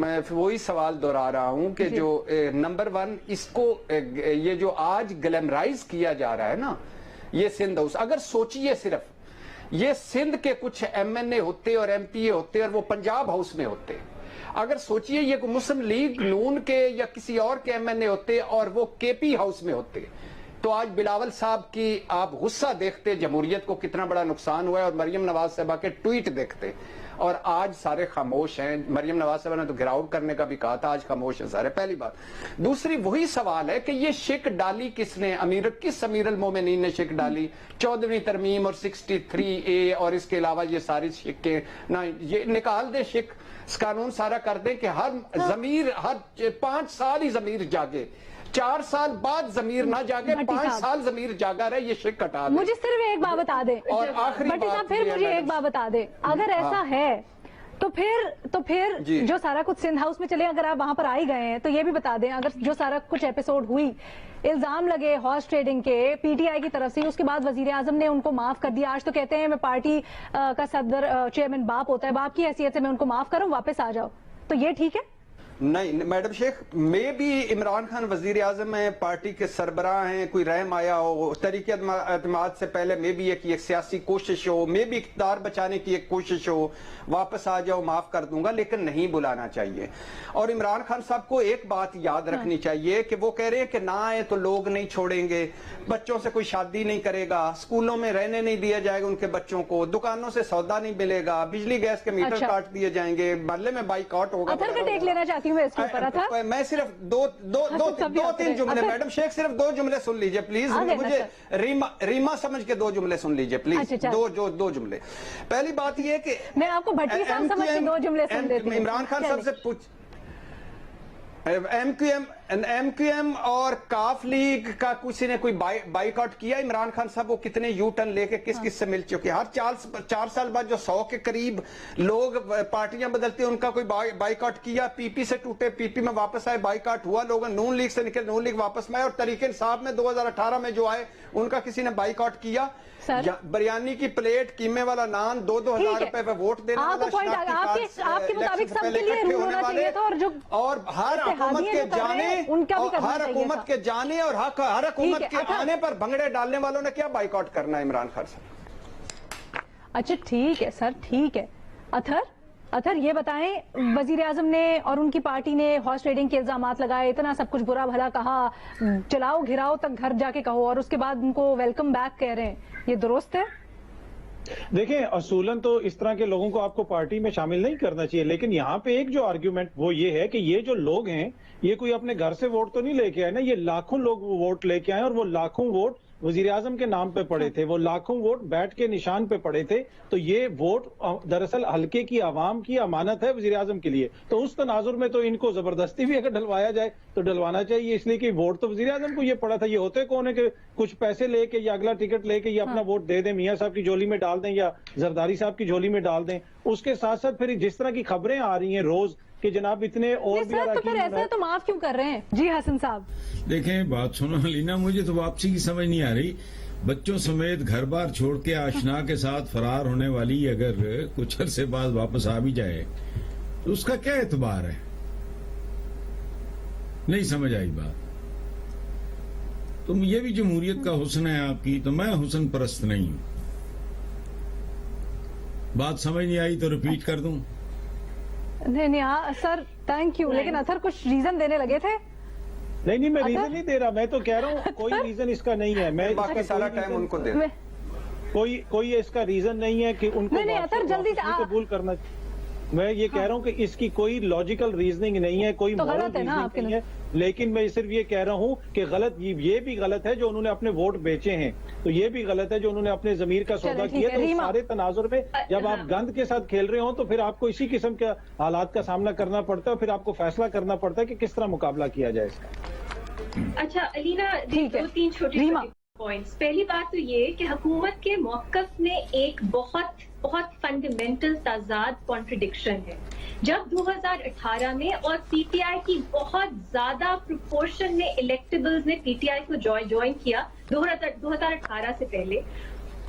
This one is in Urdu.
میں وہی سوال دہرا رہا ہوں کہ جو نمبر ون اس کو یہ جو آج گلیمرائز کیا جا رہا ہے نا یہ سندھ ہاؤس، اگر سوچئے صرف یہ سندھ کے کچھ ایم این اے ہوتے اور ایم پی اے ہوتے اور وہ پنجاب ہاؤس میں ہوتے، اگر سوچئے یہ مسلم لیگ نون کے یا کسی اور کے ایم این اے ہوتے اور وہ کے پی ہاؤس میں ہوتے تو آج بلاول صاحب کی آپ غصہ دیکھتے، جمہوریت کو کتنا بڑا نقصان ہوا ہے، اور مریم نواز صاحبہ کے ٹویٹ دیکھتے، اور آج سارے خاموش ہیں۔ مریم نواز صاحبہ نے تو گھراؤ کرنے کا بھی کہا تھا، آج خاموش ہیں سارے۔ پہلی بات۔ دوسری وہی سوال ہے کہ یہ شک ڈالی کس نے، کس امیر المومنین نے شک ڈالی؟ 14ویں ترمیم اور 63A اور اس کے علاوہ یہ ساری شکیں نہ، یہ نکال دے شک، قانون سارا کر دیں کہ ہر ضمیر ہر 5 سال ہی ضمیر جاگے، 4 سال بعد ضمیر نہ جاگے، 5 سال ضمیر جاگا رہے، یہ شک ہٹا دیں۔ مجھے صرف ایک بات بتا دیں، اور آخری بٹی صاحب بات پھر مجھے ایک بات بتا دیں، اگر ایسا ہے تو پھر جو سارا کچھ سندھ ہاؤس میں چلے، اگر آپ وہاں پر آئی گئے ہیں تو یہ بھی بتا دیں، اگر جو سارا کچھ ایپیسوڈ ہوئی، الزام لگے ہارس ٹریڈنگ کے پی ٹی آئی کی طرف سے، اس کے بعد وزیر اعظم نے ان کو معاف کر دیا، آج تو کہتے ہیں میں پارٹی کا صدر چیئرمین باپ ہوتا ہے، باپ کی حیثیت سے میں ان کو معاف کروں، واپس آ جاؤ، تو یہ ٹھیک ہے؟ نہیں میڈم شیخ، میں بھی عمران خان وزیر اعظم ہیں، پارٹی کے سربراہ ہیں، کوئی رحم آیا ہو، تحریک اعتماد سے پہلے میں بھی ایک سیاسی کوشش ہو، میں بھی اقتدار بچانے کی ایک کوشش ہو، واپس آ جاؤ معاف کر دوں گا، لیکن نہیں بلانا چاہیے۔ اور عمران خان صاحب کو ایک بات یاد رکھنی چاہیے کہ وہ کہہ رہے ہیں کہ نہ آئے تو لوگ نہیں چھوڑیں گے، بچوں سے کوئی شادی نہیں کرے گا، اسکولوں میں رہنے نہیں دیا جائے گا ان کے بچوں کو، دکانوں سے سودا نہیں ملے گا، بجلی گیس کے میٹر کاٹ دیے جائیں گے، محلے میں بائیک آؤٹ ہوگا۔ میں صرف دو تین جملے، میڈم شیخ صرف 2 جملے سن لیجئے پلیز، مجھے ریما سمجھ کے 2 جملے سن لیجئے پلیز، 2 جملے۔ پہلی بات یہ ہے کہ میں آپ کو بھٹی صاحب سمجھ کے 2 جملے سن دیتی ہوں۔ عمران خان صاحب سے پوچھ، ایم کیو ایم اور کاف لیگ کا کسی نے کوئی بائیک آؤٹ کیا؟ عمران خان صاحب وہ کتنے یو ٹرن لے کے کس سے مل چکے؟ ہر 4 سال بعد جو 100 کے قریب لوگ پارٹیاں بدلتے ہیں، ان کا کوئی بائیک آؤٹ کیا؟ پی پی سے ٹوٹے، پی پی میں واپس آئے، بائیک آؤٹ ہوا، لوگ نون لیگ سے نکلے، نون لیگ واپس میں آئے، اور تحریک انصاف میں 2018 میں جو آئے ان کا کسی نے بائیک آؤٹ کیا؟ بریانی کی پلیٹ، قیمے والا نان، 2-2 ہزار روپے پہ ووٹ دینے والا، آپ کے مطابق سب کے لیے رول ہونا چاہیے تھا، اور ہر حکومت کے جانے اور ہر حکومت کے آنے پر بھنگڑے ڈالنے والوں نے کیا بائیک آؤٹ کرنا ہے عمران خان صاحب؟ اچھا ٹھیک ہے سر، ٹھیک ہے۔ اتھر یہ بتائیں، وزیر اعظم نے اور ان کی پارٹی نے ہارس ٹریڈنگ کے الزامات لگائے، اتنا سب کچھ برا بھلا کہا، چلاؤ گھراؤ تک گھر جا کے کہو، اور اس کے بعد ان کو ویلکم بیک کہہ رہے ہیں، یہ درست ہے؟ دیکھیں اصولاً تو اس طرح کے لوگوں کو آپ کو پارٹی میں شامل نہیں کرنا چاہیے، لیکن یہاں پہ ایک جو آرگیومنٹ وہ یہ ہے کہ یہ جو لوگ ہیں یہ کوئی اپنے گھر سے ووٹ تو نہیں لے کے آئے نا، یہ لاکھوں لوگ ووٹ لے کے آئے، اور وہ لاکھوں ووٹ وزیر اعظم کے نام پہ پڑے تھے، وہ لاکھوں ووٹ بیٹھ کے نشان پہ پڑے تھے، تو یہ ووٹ دراصل حلقے کی عوام کی امانت ہے وزیر اعظم کے لیے، تو اس تناظر میں تو ان کو زبردستی بھی اگر ڈلوایا جائے تو ڈلوانا چاہیے، اس لیے کہ ووٹ تو وزیر اعظم کو یہ پڑا تھا۔ یہ ہوتے کون ہے کہ کچھ پیسے لے کے یا اگلا ٹکٹ لے کے یہ اپنا ووٹ دے دیں، میاں صاحب کی جھولی میں ڈال دیں یا زرداری صاحب کی جھولی میں ڈال دیں۔ اس کے ساتھ ساتھ پھر جس طرح کی خبریں آ رہی ہیں روز کہ جناب اتنے اور بھی ایسا تو معاف کیوں کر رہے ہیں؟ جی حسن صاحب دیکھیں، بات سنو لینا، مجھے تو واپسی کی سمجھ نہیں آ رہی۔ بچوں سمیت گھر بار چھوڑ کے آشنا کے ساتھ فرار ہونے والی اگر کچھ عرصے بعد واپس آ بھی جائے تو اس کا کیا اعتبار ہے؟ نہیں سمجھ آئی بات۔ تم یہ بھی جمہوریت کا حسن ہے آپ کی، تو میں حسن پرست نہیں ہوں۔ بات سمجھ نہیں آئی تو ریپیٹ کر دوں؟ نہیں سر تھینک یو، لیکن اثر کچھ ریزن دینے لگے تھے؟ نہیں میں ریزن نہیں دے رہا، میں تو کہہ رہا ہوں کوئی ریزن اس کا نہیں ہے، میں باقی سارا ٹائم ان کو دے رہا ہوں، کوئی اس کا ریزن نہیں ہے کہ ان کو قبول کرنا۔ میں یہ کہہ رہا ہوں کہ اس کی کوئی لاجیکل ریزننگ نہیں ہے، کوئی مورل ریزننگ نہیں ہے، لیکن میں صرف یہ کہہ رہا ہوں کہ غلط، یہ بھی غلط ہے جو انہوں نے اپنے ووٹ بیچے ہیں، تو یہ بھی غلط ہے جو انہوں نے اپنے ضمیر کا سودا کیا، تو اس سارے تناظر میں جب آپ گند کے ساتھ کھیل رہے ہوں تو پھر آپ کو اسی قسم کے حالات کا سامنا کرنا پڑتا ہے، پھر آپ کو فیصلہ کرنا پڑتا ہے کہ کس طرح مقابلہ کیا جائے اس کا۔ اچھا علینا، 2-3 چھوٹی پوائنٹس۔ پہلی بات تو یہ کہ حکومت کے موقف میں ایک بہت فنڈامنٹل تضاد کانٹرڈکشن ہے۔ جب 2018 میں اور پی ٹی آئی کی بہت زیادہ پروپورشن میں الیکٹیبلز نے پی ٹی آئی کو جوائن کیا 2018 سے پہلے،